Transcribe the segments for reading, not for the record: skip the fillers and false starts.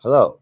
Hello.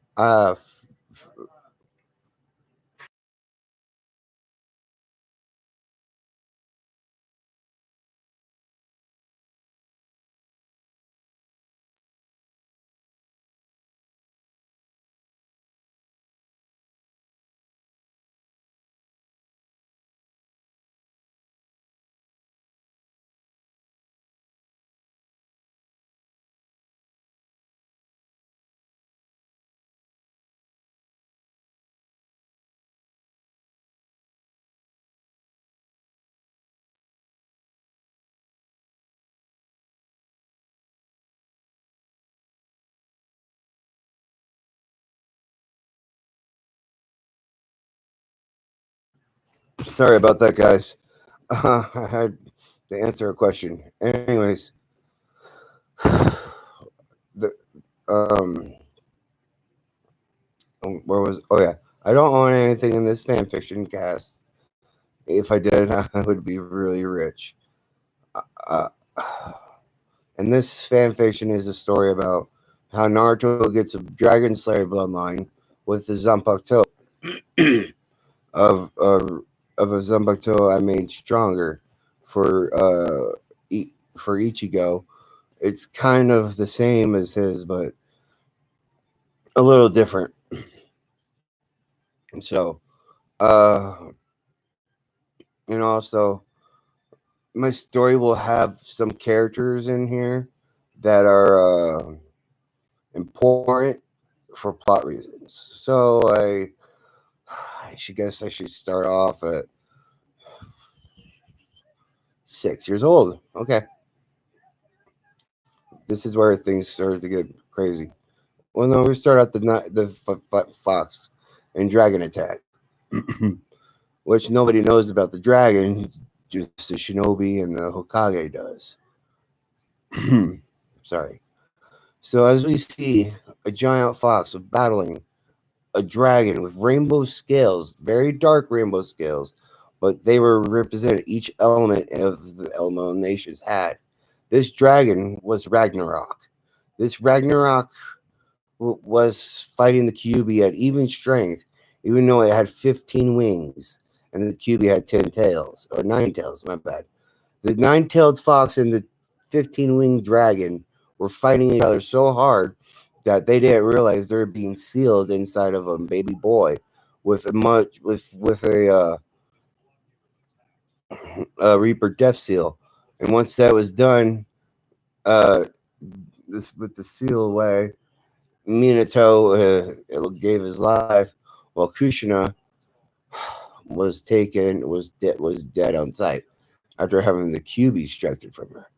Sorry about that, guys. I had to answer a question. Anyways, the where was? Oh yeah, I don't own anything in this fan fiction cast. If I did, I would be really rich. Uh, and this fan fiction is a story about how Naruto gets a dragon slayer bloodline with the Zanpakuto of of a Zanpakuto I made stronger for for Ichigo. It's kind of the same as his, but a little different. So, uh, and also my story will have some characters in here that are important for plot reasons. So I should guess I should start off at 6 years old. Okay, this is where things start to get crazy. Well, no, we start at the fox and dragon attack, which nobody knows about the dragon, just the shinobi and the Hokage does. Sorry. So as we see a giant fox battling a dragon with rainbow scales, very dark rainbow scales, but they were represented. Each element of the elemental nations had. This dragon was Ragnarok. This Ragnarok was fighting the QB at even strength, even though it had 15 wings, and the QB had 10 tails, or 9 tails, my bad. The 9-tailed fox and the 15-winged dragon were fighting each other so hard that they didn't realize they were being sealed inside of a baby boy with a Reaper Death Seal. And once that was done, uh, this with the seal away, Minato gave his life, while Kushina was dead on sight after having the QB extracted from her.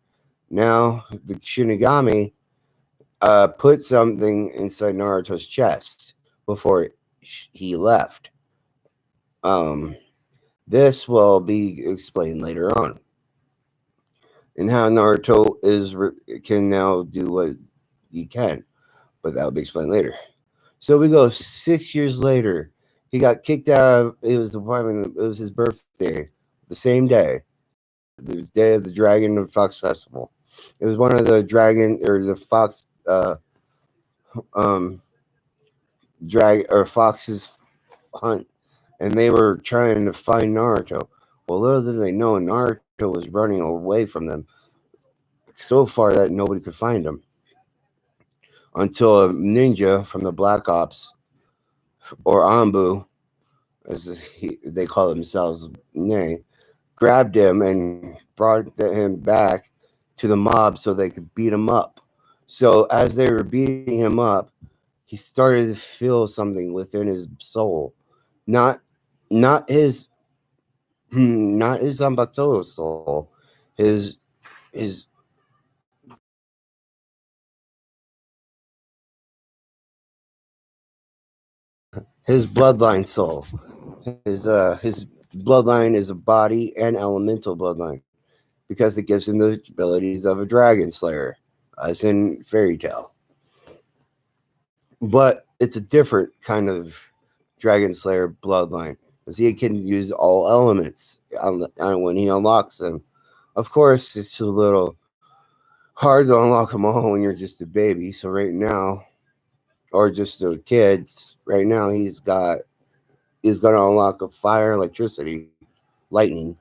Now the Shinigami put something inside Naruto's chest before he left. Um, this will be explained later on, and how Naruto can now do what he can, but that will be explained later. So we go 6 years later. He got kicked out of. It was it was his birthday, the same day, the day of the Dragon and Fox Festival. It was one of the dragon or the fox um drag or fox's hunt, and they were trying to find Naruto. Well, little did they know, Naruto was running away from them so far that nobody could find him until a ninja from the Black Ops or Anbu, they call themselves, nay, grabbed him and brought him back to the mob so they could beat him up. So as they were beating him up, he started to feel something within his soul, not not his not his Zambato soul, his his his bloodline soul. His bloodline is a body and elemental bloodline because it gives him the abilities of a dragon slayer, as in fairy tale. But it's a different kind of dragon slayer bloodline, because he can use all elements when he unlocks them. Of course, it's a little hard to unlock them all when you're just a baby. So right now, or just the kids. Right now, he's going to unlock a fire, electricity, lightning.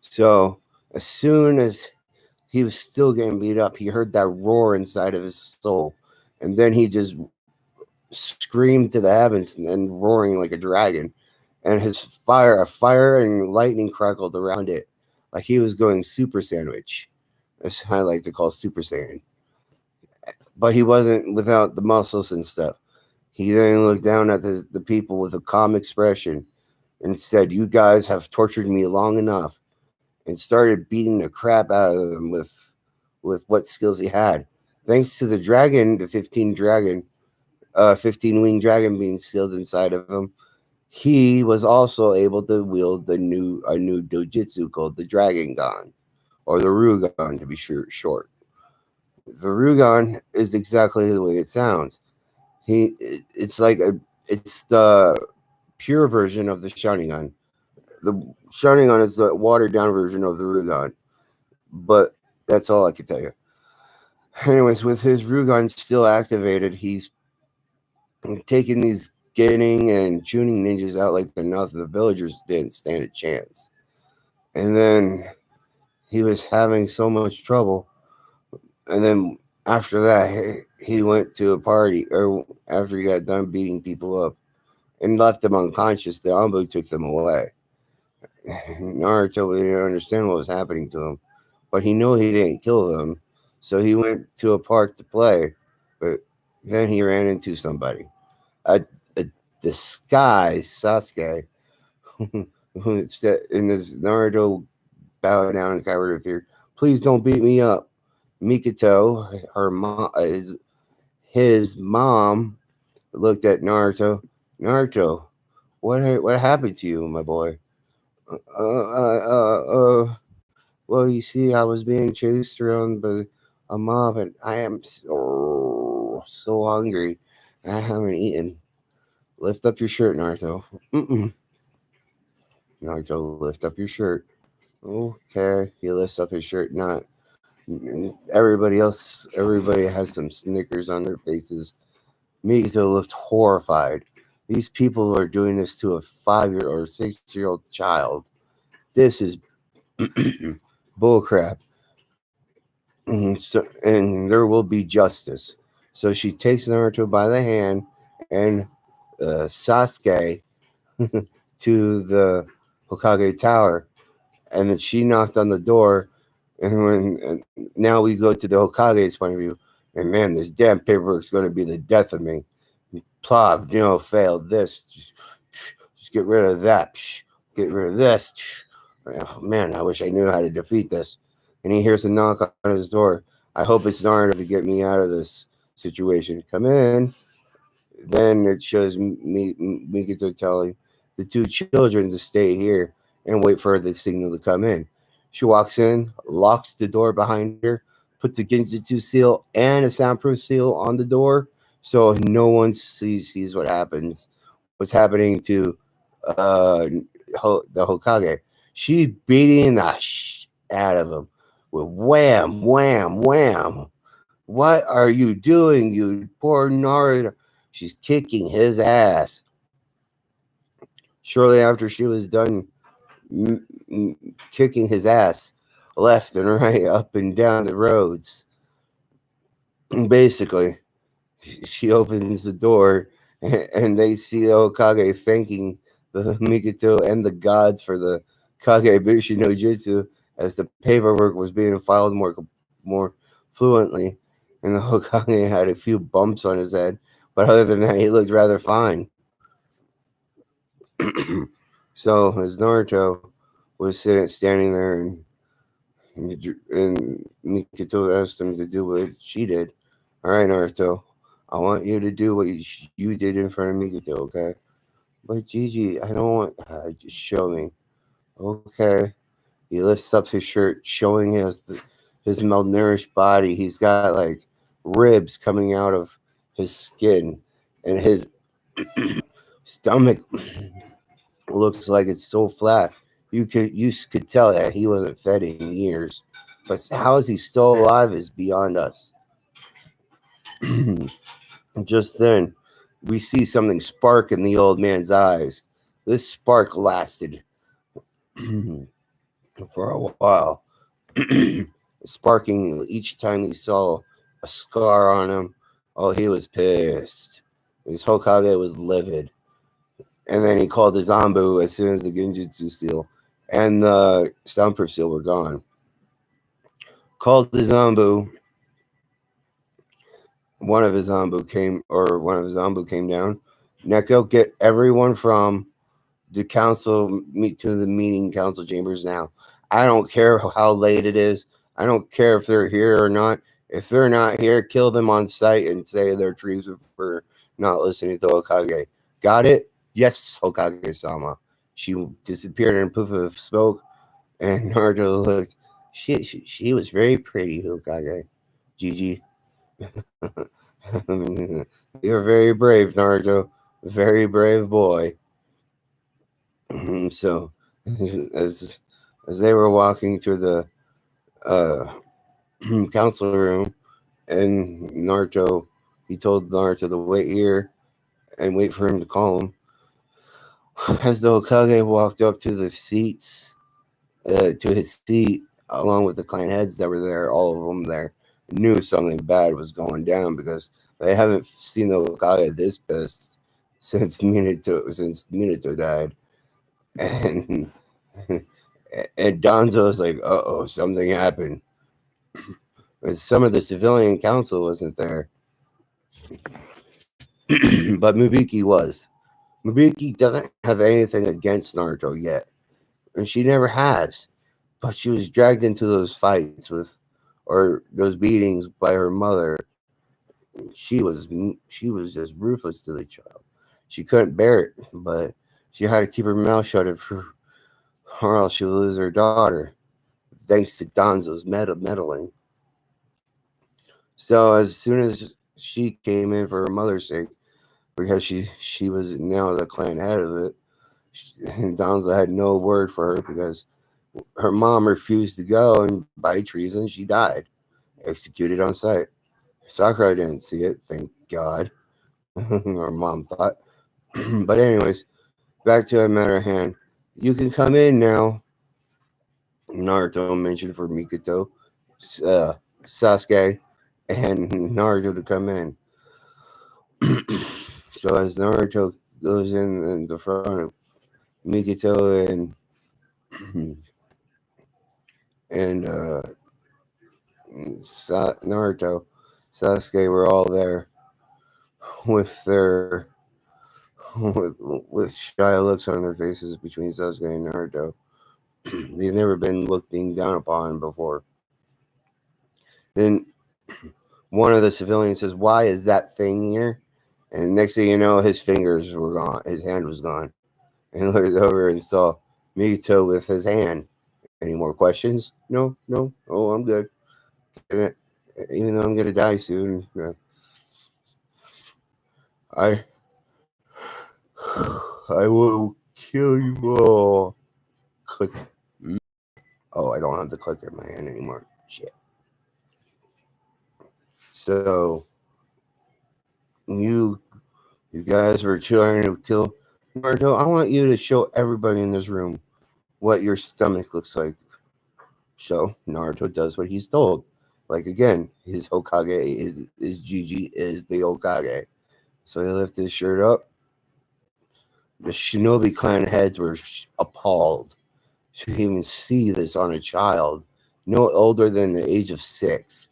So as soon as he was still getting beat up, he heard that roar inside of his soul, and then he just screamed to the heavens and roaring like a dragon, and a fire and lightning crackled around it, like he was going Super Sandwich. That's how I like to call Super Saiyan. But he wasn't without the muscles and stuff. He then looked down at the people with a calm expression and said, "You guys have tortured me long enough," and started beating the crap out of them with what skills he had. Thanks to the dragon, the 15 winged dragon being sealed inside of him, he was also able to wield a new dojutsu called the Dragon Gun, or the Rugon to be short. The Rugon is exactly the way it sounds. It's like it's the pure version of the Sharingan. The Sharingan is the watered down version of the Rugon, but that's all I can tell you. Anyways, with his Rugon still activated, he's taking these getting and tuning ninjas out like they're nothing. The villagers didn't stand a chance. And then he was having so much trouble. And then after that, he went to a party, or after he got done beating people up and left them unconscious, the Anbu took them away. Naruto didn't understand what was happening to him, but he knew he didn't kill them. So he went to a park to play, but then he ran into somebody. A, a disguised Sasuke, in this Naruto bowed down and covered in fear. "Please don't beat me up." Mikoto, his mom, looked at Naruto. "Naruto, what happened to you, my boy?" Well, you see, I was being chased around by a mob, and I am so hungry. I haven't eaten." "Lift up your shirt, Naruto." Mm-mm. "Naruto, lift up your shirt." Okay, he lifts up his shirt. Not everybody has some Snickers on their faces. Mikoto looked horrified. These people are doing this to a 5-year or 6-year-old child. This is bullcrap. And there will be justice. So she takes Naruto by the hand and Sasuke to the Hokage Tower, and then she knocked on the door. And now we go to the Hokage's point of view, and man, this damn paperwork's going to be the death of me. Plov, failed this. Just get rid of that. Get rid of this. Oh, man, I wish I knew how to defeat this. And he hears a knock on his door. "I hope it's Naruto to get me out of this situation. Come in." Then it shows Mikoto telling the two children to stay here and wait for the signal to come in. She walks in, locks the door behind her, puts a Genjutsu seal and a soundproof seal on the door, so no one sees what's happening to the Hokage. She beating the out of him with wham, wham, wham. "What are you doing, you poor Naruto?" She's kicking his ass. Shortly after she was done kicking his ass left and right, up and down the roads, basically, she opens the door and they see the Hokage thanking the Mikoto and the gods for the Kagebushi no Jutsu as the paperwork was being filed more fluently. And the Hokage had a few bumps on his head, but other than that, he looked rather fine. So as Naruto was standing there, and Mikoto asked him to do what she did. "All right, Naruto, I want you to do what you did in front of Mikoto, okay?" "But Gigi, I don't want. Just show me." "Okay." He lifts up his shirt, showing his malnourished body. He's got like ribs coming out of his skin, and his stomach looks like it's so flat. You could tell that he wasn't fed in years. But how is he still alive is beyond us. Just then, we see something spark in the old man's eyes. This spark lasted for a while, sparking each time he saw a scar on him. Oh, he was pissed. His Hokage was livid. And then he called the Zambu as soon as the Genjutsu seal and the soundproof seal were gone. Called the Zambu. One of his Zambu came down. Neko, get everyone from the council meet to the meeting council chambers now. I don't care how late it is. I don't care if they're here or not. If they're not here, kill them on sight and say they're treason for not listening to Hokage. Got it? Yes, Hokage-sama. She disappeared in a poof of smoke, and Naruto looked. She was very pretty, Hokage. Gigi. You're very brave, Naruto. Very brave boy. So, as they were walking through the uh, council room, and he told Naruto to wait here and wait for him to call him. As the Hokage walked up to the seats, to his seat, along with the clan heads that were there, all of them there, knew something bad was going down because they haven't seen the Hokage this pissed since Minato died. And and Donzo was like, "Uh-oh, something happened." Some of the civilian council wasn't there, but Mubiki was. Mubiki doesn't have anything against Naruto yet, and she never has. But she was dragged into those fights or those beatings by her mother. She was just ruthless to the child. She couldn't bear it, but she had to keep her mouth shut or else she would lose her daughter. Thanks to Donzo's meddling. So as soon as she came in for her mother's sake, because she was now the clan head of it, Donzo had no word for her because her mom refused to go, and by treason she died, executed on sight. Sakura didn't see it, thank God. Her mom thought. But anyways, back to a matter at hand. You can come in now. Naruto mentioned for Mikoto, uh, Sasuke, and Naruto to come in. So as Naruto goes in the front of Mikoto and Naruto, Sasuke were all there with their with shy looks on their faces between Sasuke and Naruto. They've never been looking down upon before. Then one of the civilians says, "Why is that thing here?" And next thing you know, his fingers were gone. His hand was gone. And he looked over and saw Mikoto with his hand. Any more questions? No, no. Oh, I'm good. Even though I'm gonna die soon, I I will kill you all. Click. Oh, I don't have the clicker in my hand anymore. Shit. So you you guys were trying to kill Naruto. I want you to show everybody in this room what your stomach looks like. So Naruto does what he's told. Like again, his Hokage is Gigi is the Hokage. So he lifted his shirt up. The Shinobi clan heads were appalled to even see this on a child no older than the age of 6.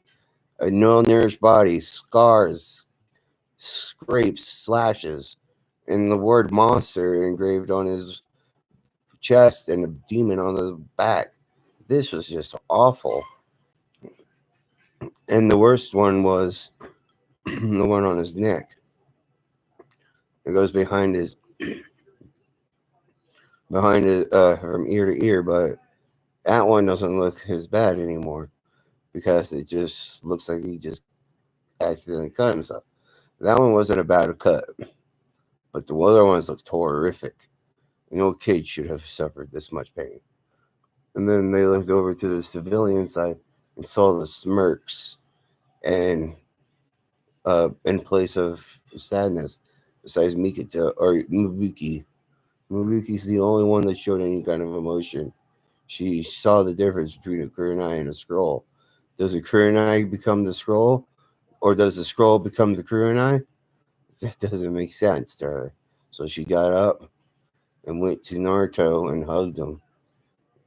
A malnourished body, scars, scrapes, slashes, and the word monster engraved on his chest and a demon on the back. This was just awful. And the worst one was the one on his neck. It goes behind his from ear to ear, but that one doesn't look as bad anymore because it just looks like he just accidentally cut himself. That one wasn't a bad cut, but the other ones looked horrific. No kid should have suffered this much pain. And then they looked over to the civilian side and saw the smirks and in place of sadness, besides Mikito or Mubuki. Mubuki's the only one that showed any kind of emotion. She saw the difference between a Kurenai and a scroll. Does a Kurenai become the scroll, or does the scroll become the Kurenai? That doesn't make sense to her. So she got up and went to Naruto and hugged him.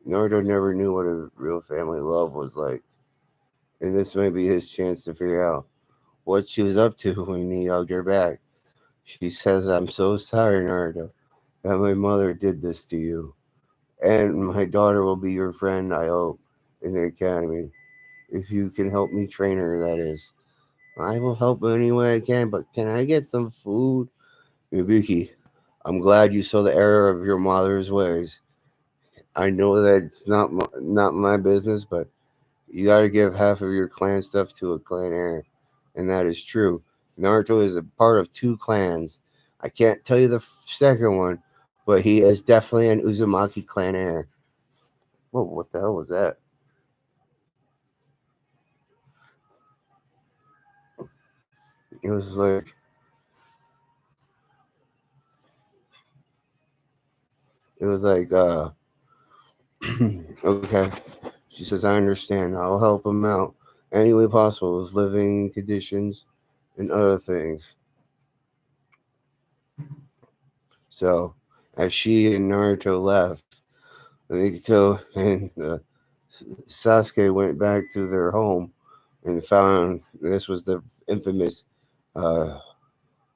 Naruto never knew what a real family love was like, and this may be his chance to figure out what she was up to when he hugged her back. She says, "I'm so sorry, Naruto, that my mother did this to you. And my daughter will be your friend, I hope, in the academy. If you can help me train her, that is. I will help any way I can, but can I get some food?" Ibuki, I'm glad you saw the error of your mother's ways. I know that it's not my business, but you got to give half of your clan stuff to a clan heir, and that is true. Naruto is a part of two clans. I can't tell you the second one, but he is definitely an Uzumaki clan heir. Whoa, what the hell was that? It was it was like, okay. She says, I understand. I'll help him out any way possible with living conditions and other things. So, as she and Naruto left, Mikito and Sasuke went back to their home and found this was the infamous uh,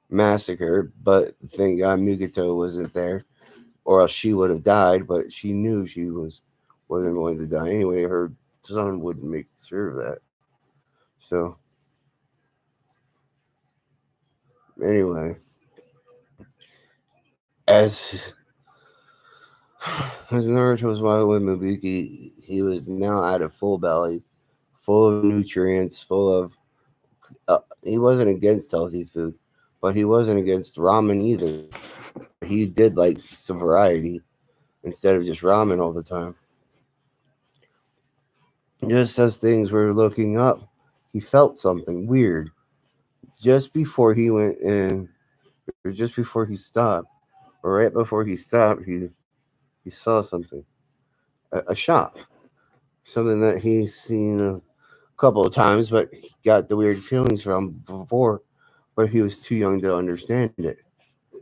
massacre. But thank God Mikito wasn't there, or else she would have died. But she knew wasn't going to die anyway. Her son would make sure of that. So anyway, as as Naruto was walking with Mabuki, he was now at a full belly, full of nutrients, full of. He wasn't against healthy food, but he wasn't against ramen either. He did like some variety instead of just ramen all the time. Just as things were looking up, he felt something weird. Just before he went in, or just before he stopped, or right before he stopped, he saw something. A shop. Something that he's seen a couple of times, but he got the weird feelings from before, but he was too young to understand it.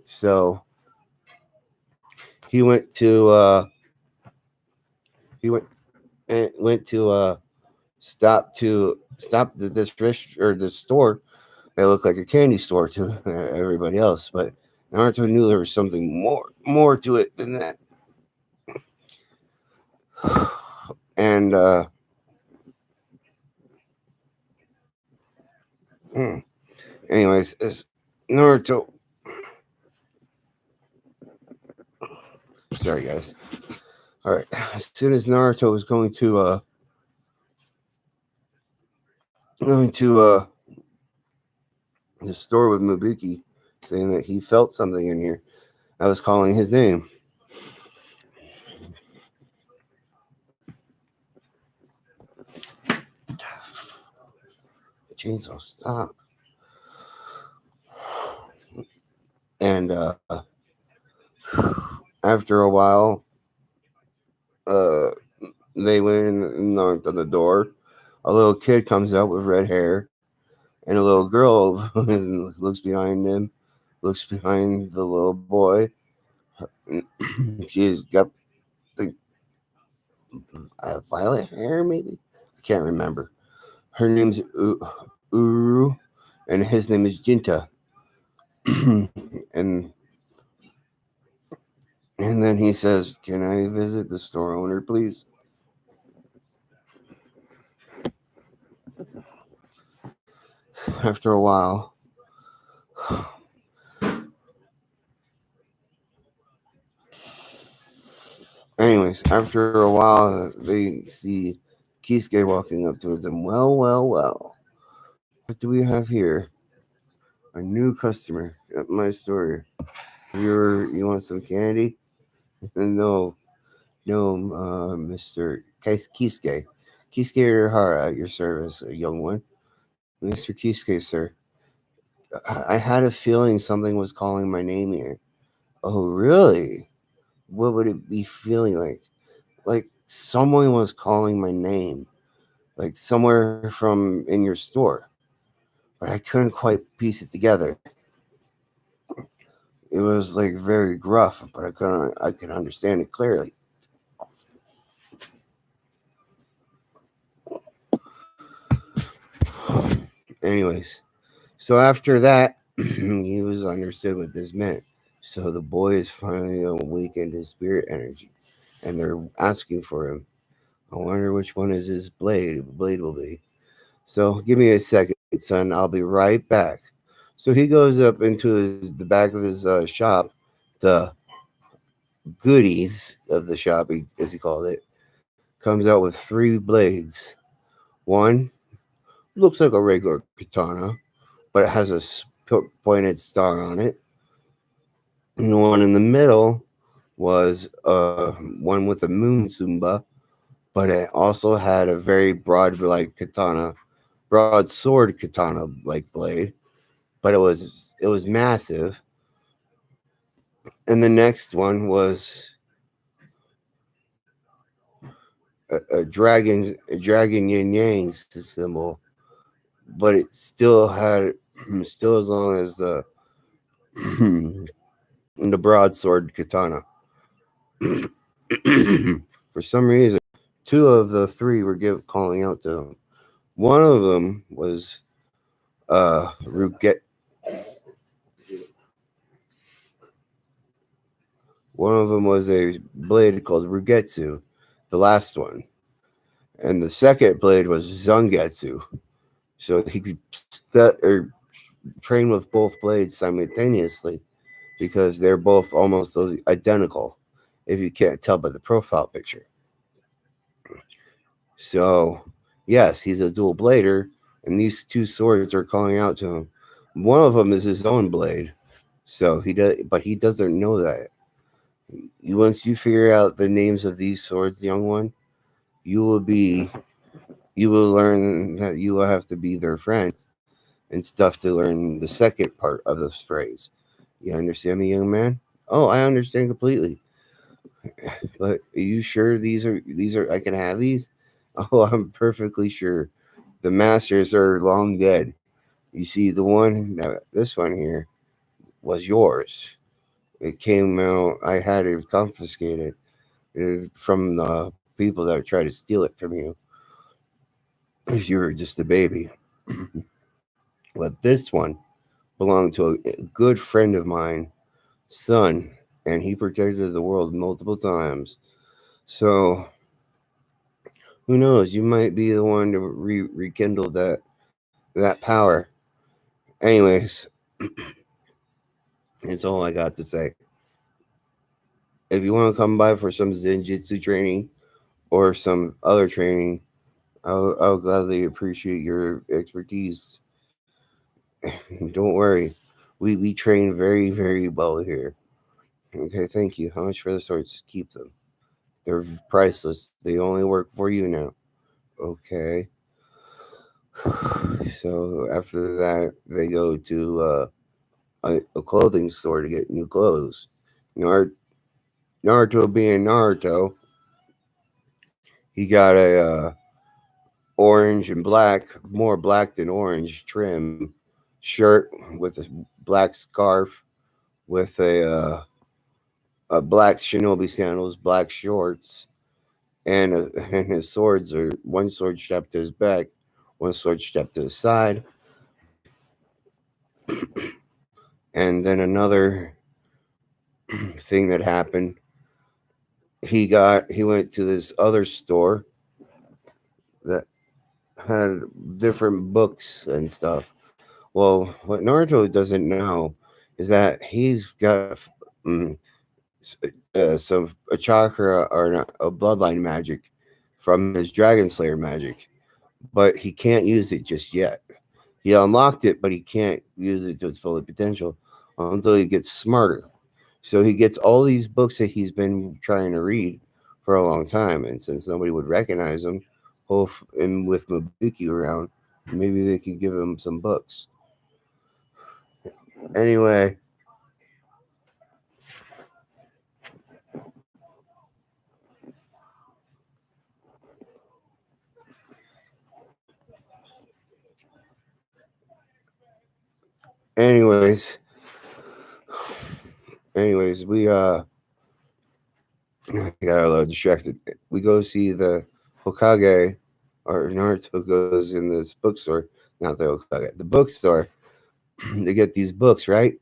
So he went to he went to stop this or this store. It looked like a candy store to everybody else, but Naruto knew there was something more to it than that. And hmm, anyways, as Naruto, sorry guys. All right, as soon as Naruto was going to the store with Mabuki, saying that he felt something in here. I was calling his name. Chainsaw, stop. And after a while, uh, they went and knocked on the door. A little kid comes out with red hair, and a little girl looks behind him, looks behind the little boy. She's got the violet hair, maybe? I can't remember. Her name's Uru, and his name is Jinta. and and then he says, "Can I visit the store owner, please?" After a while, anyways, after a while, they see Kisuke walking up towards them. Well, well, well. What do we have here? A new customer at my store. You want some candy? No, no, Mister Kisuke. Kisuke Urahara at your service, young one. Mr. Kisuke, sir. I had a feeling something was calling my name here. Oh, really? What would it be feeling like? Like someone was calling my name, like somewhere from in your store, but I couldn't quite piece it together. It was like very gruff, but I could understand it clearly. Anyways, so after that, he was understood what this meant. So the boy is finally awakened his spirit energy, and they're asking for him. I wonder which one is his blade will be. So give me a second, son. I'll be right back. So he goes up into the back of his shop, the goodies of the shop, as he called it, comes out with three blades. One looks like a regular katana, but it has a pointed star on it. And the one in the middle was one with a moon sumba, but it also had a very broad like katana, broadsword katana like blade, but it was massive. And the next one was a dragon yin yang symbol, but it still had still as long as the broadsword katana. For some reason, two of the three were calling out to him. One of them was Ruget. One of them was a blade called Rugetsu, the last one, and the second blade was Zangetsu. So he could or train with both blades simultaneously because they're both almost identical. If you can't tell by the profile picture, so yes, he's a dual blader, and these two swords are calling out to him. One of them is his own blade, so but he doesn't know that. Once you figure out the names of these swords, young one, you will be you will learn that you will have to be their friends and stuff to learn the second part of this phrase. You understand me, young man? Oh, I understand completely. But are you sure these are I can have these? Oh, I'm perfectly sure. The masters are long dead. You see, this one here was yours. It came out. I had it confiscated from the people that tried to steal it from you. If you were just a baby. But this one belonged to a good friend of mine, son, and he protected the world multiple times. So who knows? You might be the one to rekindle that power. Anyways, that's all I got to say. If you want to come by for some Zenjutsu training or some other training, I'll gladly appreciate your expertise. Don't worry, we train very very well here. Okay, thank you. How much for the swords? Keep them. They're priceless. They only work for you now. Okay. So after that, they go to a clothing store to get new clothes. Naruto being Naruto, he got a orange and black, more black than orange trim shirt with a black scarf with a black shinobi sandals, black shorts, and his swords are one sword strapped to his back, one sword strapped to his side, and then another thing that happened. He went to this other store that had different books and stuff. Well, what Naruto doesn't know is that he's got mm, some a chakra or a bloodline magic from his Dragon Slayer magic, but he can't use it just yet. He unlocked it, but he can't use it to its full potential until he gets smarter. So he gets all these books that he's been trying to read for a long time, and since nobody would recognize him, and with Mabuki around, maybe they could give him some books. Anyway, anyways, anyways, I got a little distracted. We go see the Hokage, or Naruto goes in this bookstore, not the Hokage, the bookstore to get these books, right?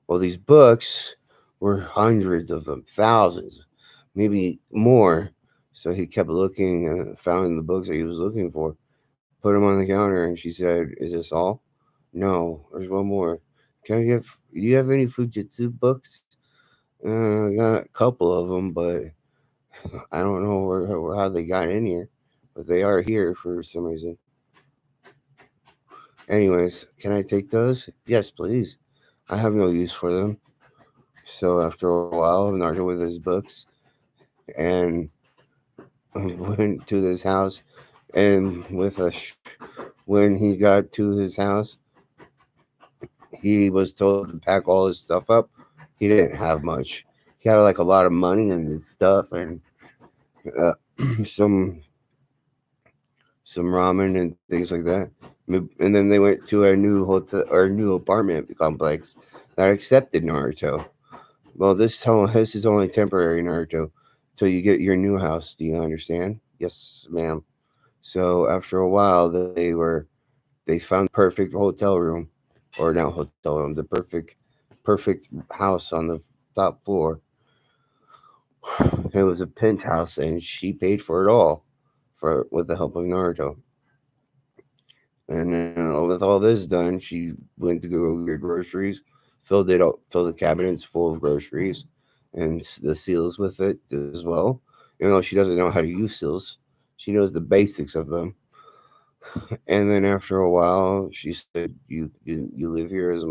Well, these books were hundreds of them, thousands, maybe more. So he kept looking and found the books that he was looking for, put them on the counter, and she said, "Is this all?" No, there's one more. Can I get? Do you have any Fujitsu books? I got a couple of them, but I don't know how they got in here, but they are here for some reason. Anyways, can I take those? Yes, please. I have no use for them. So after a while, Naruto with his books and went to this house, and when he got to his house, he was told to pack all his stuff up. He didn't have much. He had like a lot of money and his stuff and uh, some some ramen and things like that. And then they went to a new hotel or new apartment complex that accepted Naruto. Well, this is only temporary, Naruto, till you get your new house. Do you understand? Yes, ma'am. So after a while, they found the perfect hotel room, or not hotel room, the perfect house on the top floor. It was a penthouse, and she paid for it all, for with the help of Naruto. And then with all this done, she went to go get groceries, filled the cabinets full of groceries, and the seals with it as well. Even though she doesn't know how to use seals, she knows the basics of them. And then after a while, she said, "You live here as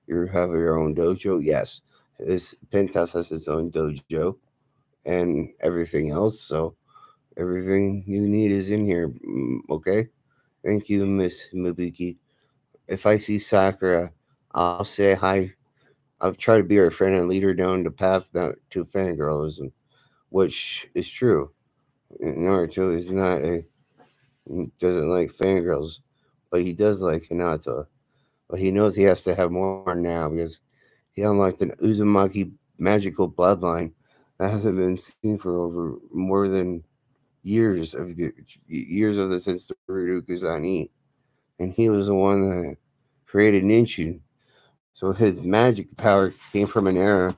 you have your own dojo." Yes, this penthouse has its own dojo and everything else. So everything you need is in here. Okay. Thank you, Miss Mabuki. If I see Sakura, I'll say hi. I'll try to be her friend and lead her down the path to fangirlism, which is true. Naruto is not a doesn't like fangirls, but he does like Hinata. But he knows he has to have more now because he unlocked an Uzumaki magical bloodline that hasn't been seen for over more than years of this since the Ryukuzani, and he was the one that created Ninshu. So his magic power came from an era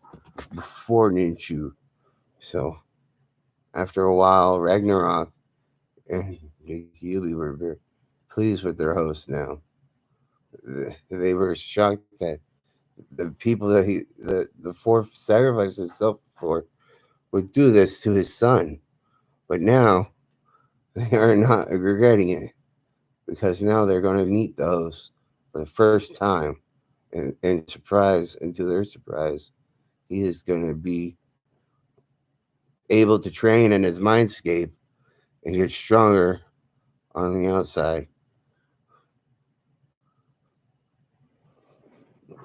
before Ninshu. So after a while, Ragnarok and Yubi were very pleased with their host now. They were shocked that the people that the fourth sacrificed himself for would do this to his son. But now they are not regretting it because now they're going to meet the host for the first time. And to their surprise, he is going to be able to train in his mindscape and get stronger on the outside.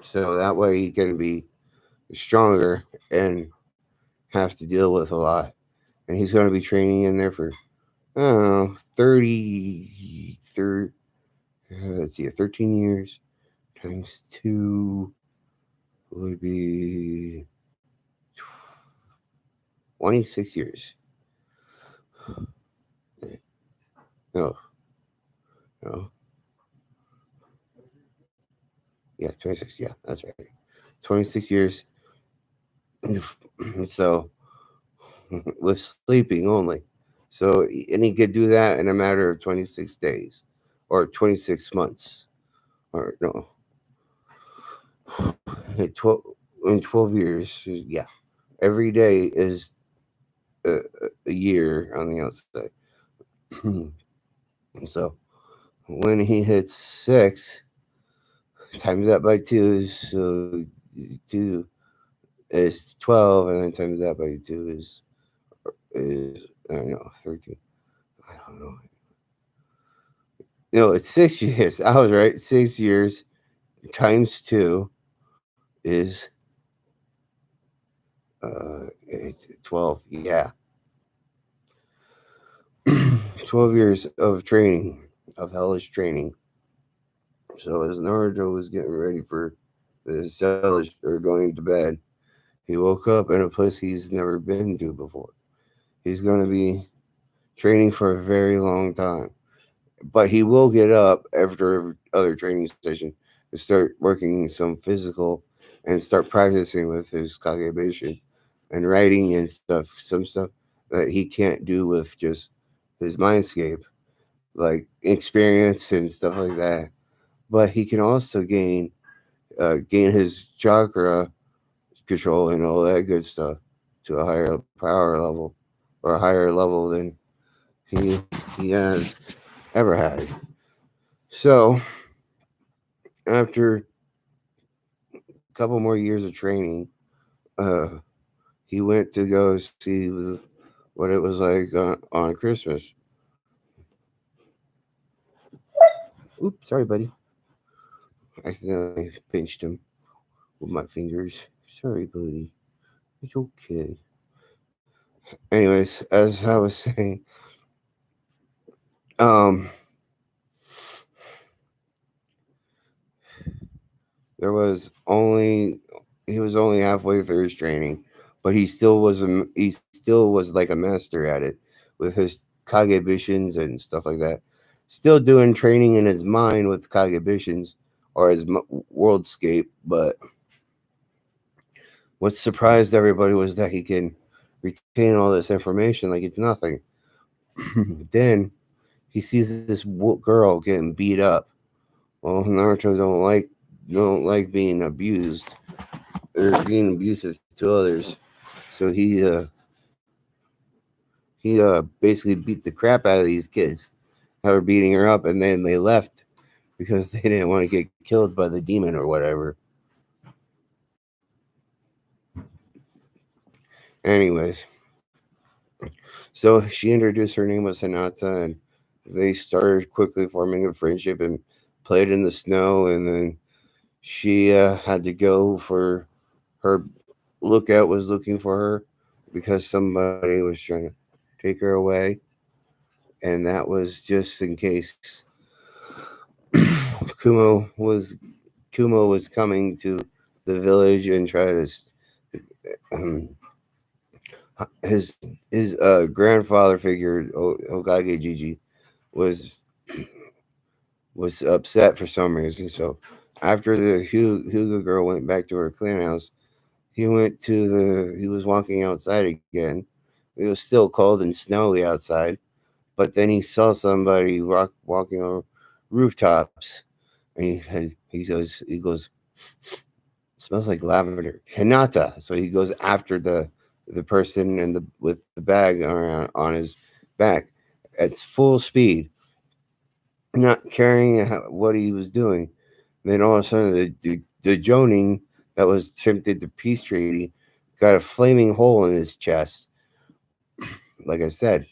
So that way he can be stronger and have to deal with a lot. And he's going to be training in there for, I don't know, 30, let's see, 13 years times 2 would be 26 years. No, no. Yeah, 26. Yeah, that's right. 26 years. So, with sleeping only. So, and he could do that in a matter of 26 days or 26 months. Or no, 12, in 12 years. Yeah. Every day is a year on the outside. So, when he hits 6, times that by 2, so 2 is 12, and then times that by 2 is I don't know, 13. I don't know. No, it's 6 years. I was right. 6 years times 2 is 12. Yeah. 12 years of training, of hellish training. So as Naruto was getting ready for this hellish or going to bed, he woke up in a place he's never been to before. He's going to be training for a very long time, but he will get up after every other training session and start working some physical and start practicing with his Kagebushin and writing and stuff, some stuff that he can't do with just his mindscape, like experience and stuff like that. But he can also gain his chakra control and all that good stuff to a higher power level or a higher level than he he has ever had. So after a couple more years of training, uh, he went to go see what it was like on Christmas. Oops, sorry, buddy. I accidentally pinched him with my fingers. Sorry, buddy. It's okay. Anyways, as I was saying, um, there was only he was only halfway through his training, but he still was like a master at it with his kagebushin's and stuff like that. Still doing training in his mind with kagebushin's or his worldscape, but what surprised everybody was that he can retain all this information like it's nothing. Then he sees this girl getting beat up. Well, Naruto don't like being abused or being abusive to others. So he basically beat the crap out of these kids that were beating her up, and then they left because they didn't want to get killed by the demon or whatever. Anyways, so she introduced her name was Hinata, and they started quickly forming a friendship and played in the snow, and then she had to go for her lookout was looking for her because somebody was trying to take her away, and that was just in case Kumo was Kumo was coming to the village and try to um, his grandfather figure Okage Gigi was was upset for some reason. So after the Hugo girl went back to her clan house, he was walking outside again. It was still cold and snowy outside, but then he saw somebody walking on rooftops, and he goes, smells like lavender. Hinata. So he goes after the person and the with the bag on his back at full speed, not caring what he was doing. Then all of a sudden, the Jonin that was chipped at the peace treaty got a flaming hole in his chest. Like I said,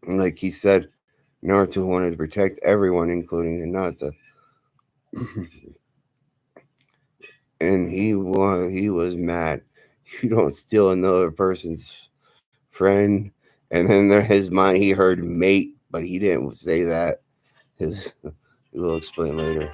like he said, Naruto wanted to protect everyone, including Hinata, and he was mad. You don't steal another person's friend. And then there, his mind, he heard mate, but he didn't say that. His, we'll explain later.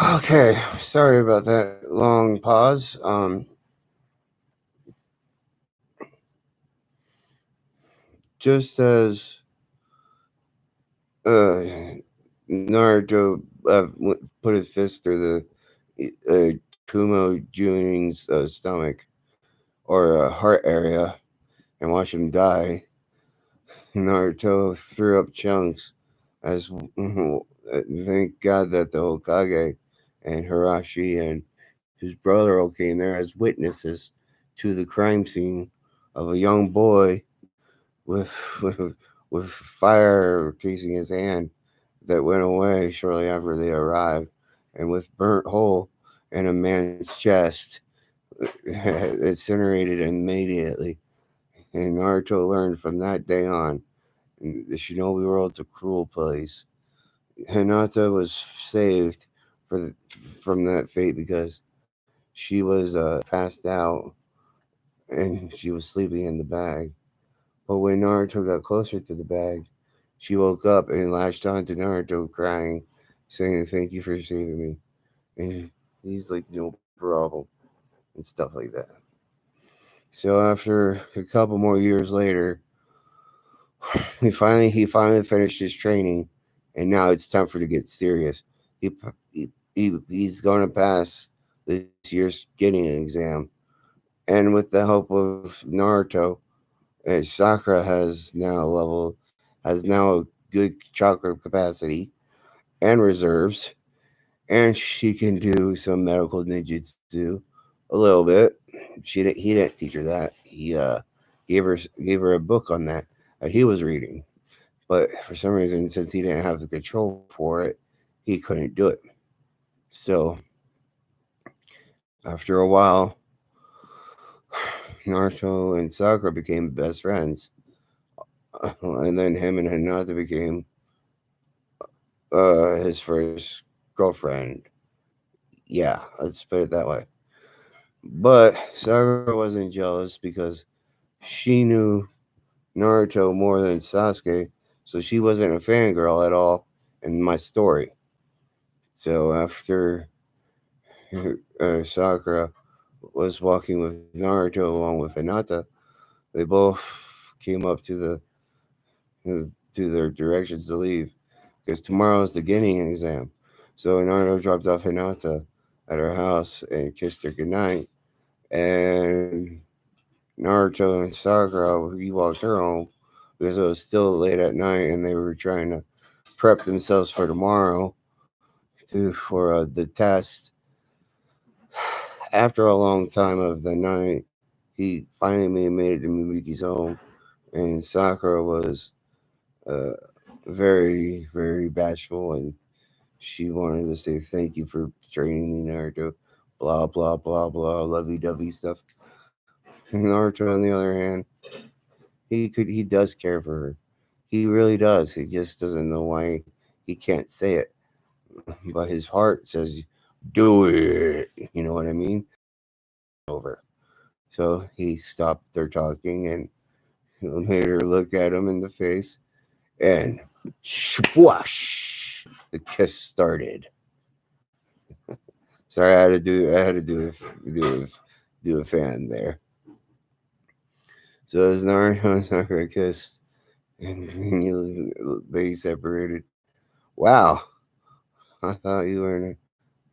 Okay, sorry about that long pause. Just as uh, Naruto put his fist through the Kumo Juning's stomach or heart area and watched him die, Naruto threw up chunks as thank God that the Hokage and Hirashi and his brother all came there as witnesses to the crime scene of a young boy with with, with fire casing his hand that went away shortly after they arrived, and with burnt hole in a man's chest, incinerated immediately. And Naruto learned from that day on the shinobi world's a cruel place. Hinata was saved for the, from that fate because she was passed out and she was sleeping in the bag. But when Naruto got closer to the bag, she woke up and latched on to Naruto, crying, saying, "Thank you for saving me." And he's like, "No problem," and stuff like that. So after a couple more years later, he finally finished his training, and now it's time for to get serious. He's going to pass this year's getting exam, and with the help of Naruto, Sakura has now a good chakra capacity and reserves, and she can do some medical ninjutsu a little bit. He didn't teach her that. He gave her a book on that he was reading. But for some reason, since he didn't have the control for it, he couldn't do it. So after a while, Naruto and Sakura became best friends, and then him and Hinata became his first girlfriend. Yeah, let's put it that way. But Sakura wasn't jealous because she knew Naruto more than Sasuke, so she wasn't a fangirl at all in my story. So after Sakura was walking with Naruto along with Hinata, they both came up to their directions to leave because tomorrow is the getting exam. So Naruto dropped off Hinata at her house and kissed her goodnight. And Naruto and Sakura, he walked her home because it was still late at night and they were trying to prep themselves for tomorrow for the test. After a long time of the night, he finally made it to Miki's home, and Sakura was uh, very bashful, and she wanted to say thank you for training me, Naruto. Blah blah blah blah, lovey dovey stuff. Naruto, on the other hand, he does care for her. He really does. He just doesn't know why he can't say it, but his heart says, "Do it." You know what I mean? Over. So he stopped their talking and made her look at him in the face, and swash, the kiss started. Sorry, I had to do a fan there. So as Naruto and Sakura kissed, and they separated. Wow, I thought you were in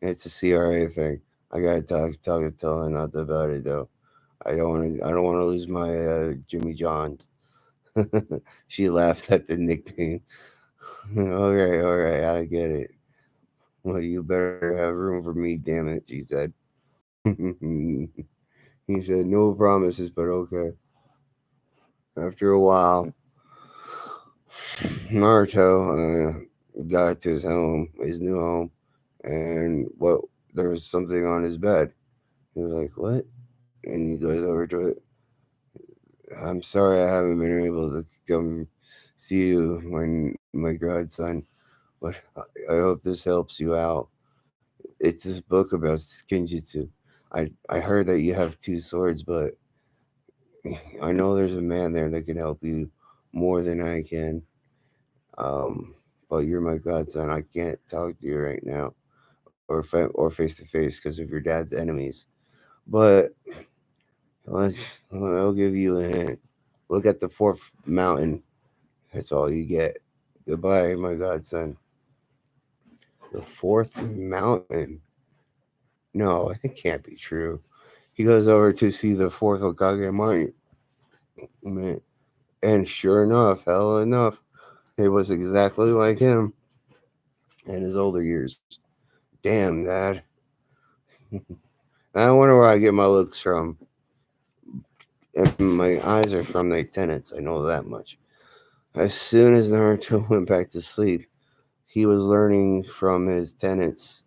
it's a CRA thing. I gotta talk to tell not about it though. I don't want to lose my Jimmy Johns. She laughed at the nickname. All right, I get it. Well, you better have room for me, damn it, she said. He said, no promises, but okay. After a while, Naruto got to his new home, and there was something on his bed. He was like, "What?" And he goes over to it. I'm sorry, I haven't been able to come see you, my godson, but I hope this helps you out. It's this book about skinjutsu. I heard that you have two swords, but I know there's a man there that can help you more than I can. Um, but you're my godson. I can't talk to you right now, or or face to face because of your dad's enemies. But let's, I'll give you a hint. Look at the fourth mountain. That's all you get. Goodbye, my godson. The fourth mountain. No, it can't be true. He goes over to see the fourth Hokage monument, and sure enough, hell enough, it was exactly like him in his older years. Damn, Dad. I wonder where I get my looks from. And my eyes are from the tenants, I know that much. As soon as Naruto went back to sleep, he was learning from his tenants,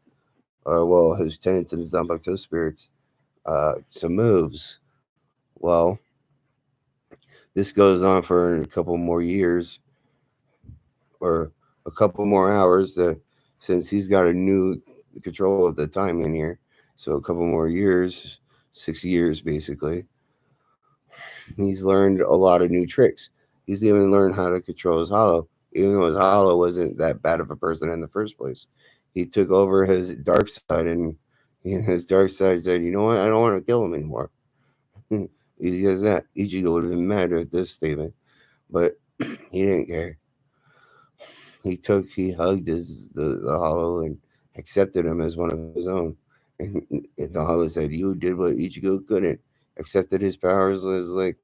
his tenants and his Zanpakuto spirits, some moves. Well, this goes on for a couple more years or a couple more hours since he's got a new control of the time in here. So a couple more years, 6 years basically. He's learned a lot of new tricks. He's even learned how to control his hollow, even though his hollow wasn't that bad of a person in the first place. He took over his dark side, and his dark side said, "You know what? I don't want to kill him anymore." He says that Ichigo would have been mad at this statement, but he didn't care. He hugged the hollow and accepted him as one of his own. And the hollow said, "You did what Ichigo couldn't. Accepted his powers as like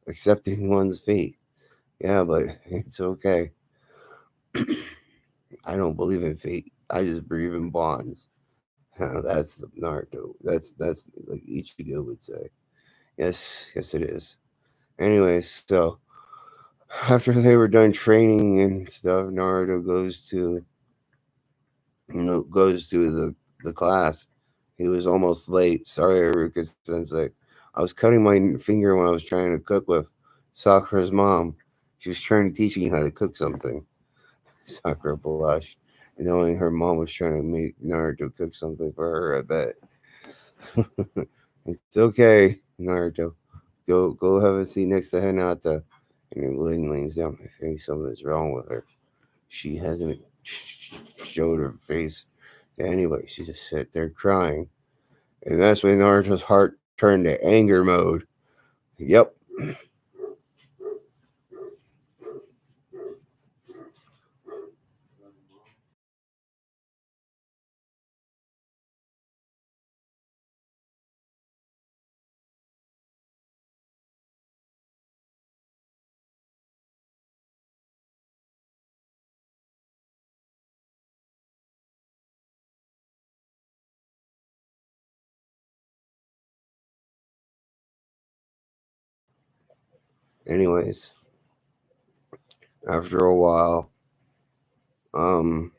accepting one's fate." Yeah, but it's okay. I don't believe in fate. I just believe in bonds. That's the Naruto. That's like Ichigo would say. Yes, it is. Anyways, so after they were done training and stuff, Naruto goes to the class. He was almost late. Sorry, Aruka Sensei. I was cutting my finger when I was trying to cook with Sakura's mom. She was trying to teach me how to cook something. Sakura blushed, knowing her mom was trying to make Naruto cook something for her. I bet. It's okay, Naruto. Go have a seat next to Hinata. And he leans down. I think something's wrong with her. She hasn't showed her face to anybody. She just sat there crying. And that's when Naruto's heart turned to anger mode. Yep. Anyways, after a while, um,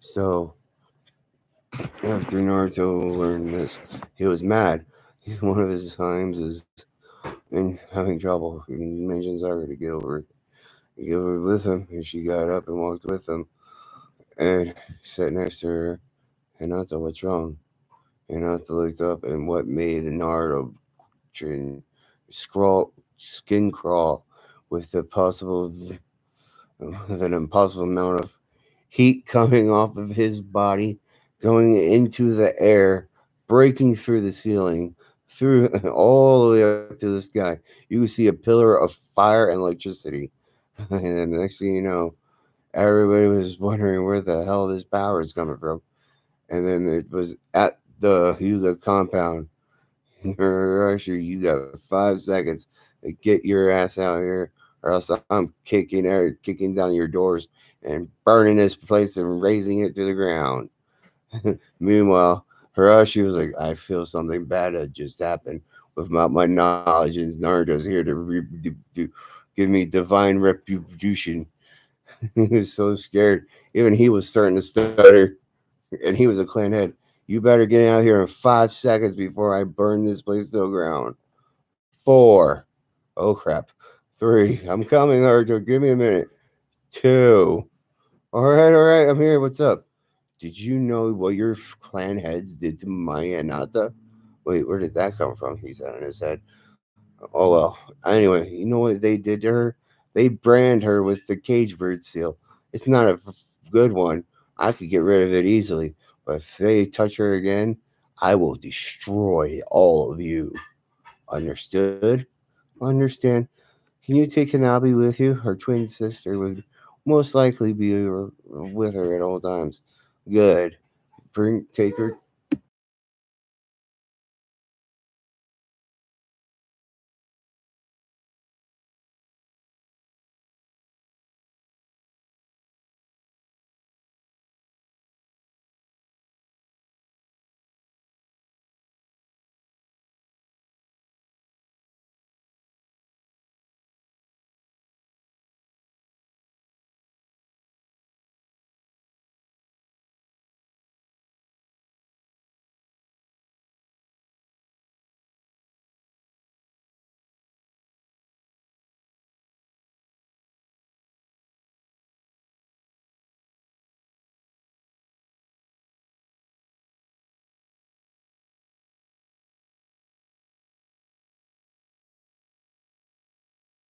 so after Naruto learned this, he was mad. One of his times is in having trouble. He mentions Sakura to get over with him, and she got up and walked with him and sat next to her. Hinata, what's wrong? Hinata looked up, and what made Naruto chin skin crawl with the possible with an impossible amount of heat coming off of his body, going into the air, breaking through the ceiling, through all the way up to the sky. You could see a pillar of fire and electricity. And then the next thing you know, everybody was wondering where the hell this power is coming from. And then it was at the Hyuga compound. Usher, you got 5 seconds to get your ass out here, or else I'm kicking down your doors and burning this place and raising it to the ground. Meanwhile, Hirashi was like, I feel something bad had just happened without my knowledge, and Naruto's here to give me divine retribution. He was so scared. Even he was starting to stutter, and he was a clan head. You better get out here in 5 seconds before I burn this place to the ground. 4. Oh crap. 3. I'm coming, Naruto. Give me a minute. 2. All right. I'm here. What's up? Did you know what your clan heads did to Maya Nata? Wait, where did that come from? He said on his head. Oh well. Anyway, you know what they did to her? They brand her with the cage bird seal. It's not a good one. I could get rid of it easily, but if they touch her again, I will destroy all of you. Understood? Understand. Can you take Hanabi with you? Her twin sister would most likely be with her at all times. Good. Take her